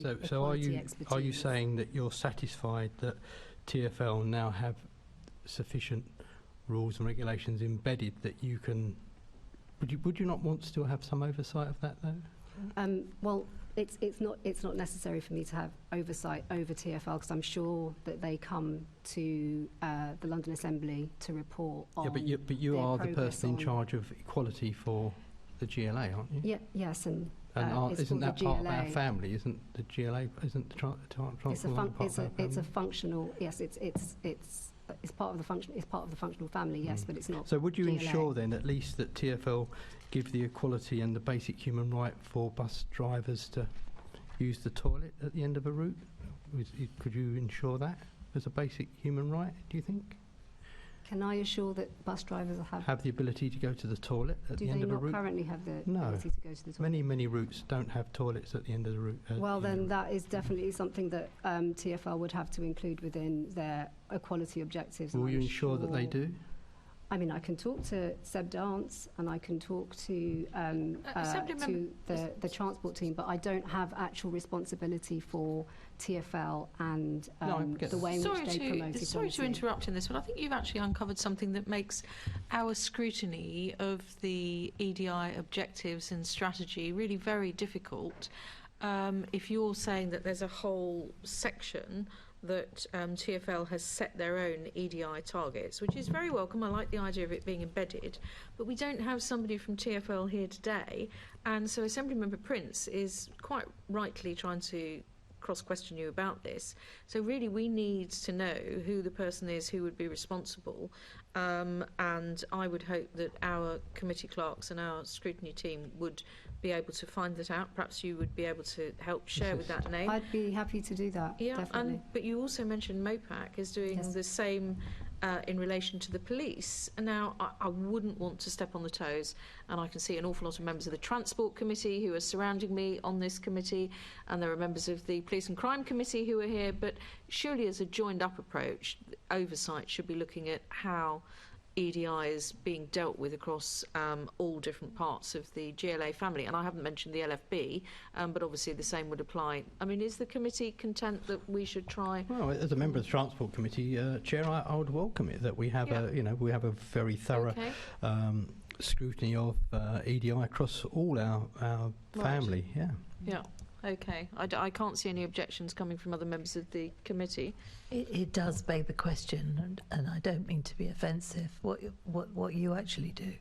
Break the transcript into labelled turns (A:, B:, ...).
A: So are you saying that you're satisfied that TfL now have sufficient rules and regulations embedded that you can? Would you not want to still have some oversight of that though?
B: Well, it's not necessary for me to have oversight over TfL, because I'm sure that they come to the London Assembly to report on.
A: Yeah, but you are the person in charge of equality for the GLA, aren't you?
B: Yeah, yes, and
A: isn't that part of our family? Isn't the GLA? Isn't the transport?
B: It's a functional. Yes, it's part of the function. It's part of the functional family. Yes, but it's not.
A: So would you
B: GLA.
A: ensure then at least that TfL give the equality and the basic human right for bus drivers to use the toilet at the end of a route? Could you ensure that as a basic human right, do you think?
B: Can I assure that bus drivers
A: have the ability to go to the toilet at the end of a route?
B: Do they not currently have the ability to go to the toilet?
A: Many routes don't have toilets at the end of the route.
B: Well, then that is definitely something that TfL would have to include within their equality objectives.
A: Will you ensure that they do?
B: I mean, I can talk to Seb Dance and I can talk to the transport team, but I don't have actual responsibility for TfL and the way in which they promote equality.
C: Sorry to interrupt in this, but I think you've actually uncovered something that makes our scrutiny of the EDI objectives and strategy really very difficult. If you're saying that there's a whole section that TfL has set their own EDI targets, which is very welcome. I like the idea of it being embedded, but we don't have somebody from TfL here today, and so Assemblymember Prince is quite rightly trying to cross-question you about this. So really we need to know who the person is who would be responsible, and I would hope that our committee clerks and our scrutiny team would be able to find that out. Perhaps you would be able to help share with that name.
B: I'd be happy to do that, definitely.
C: But you also mentioned MOPAC is doing the same in relation to the police. And now, I wouldn't want to step on the toes, and I can see an awful lot of members of the Transport Committee who are surrounding me on this committee, and there are members of the Police and Crime Committee who are here, but surely as a joined-up approach, oversight should be looking at how EDI is being dealt with across all different parts of the GLA family. And I haven't mentioned the LFB, but obviously the same would apply. I mean, is the committee content that we should try? Well,
A: as a member of the Transport Committee, Chair, I would welcome it that we have we have a very thorough scrutiny of EDI across all our family.
C: Yeah. Okay. I can't see any objections coming from other members of the committee.
D: It does beg the question, and I don't mean to be offensive, what you actually do.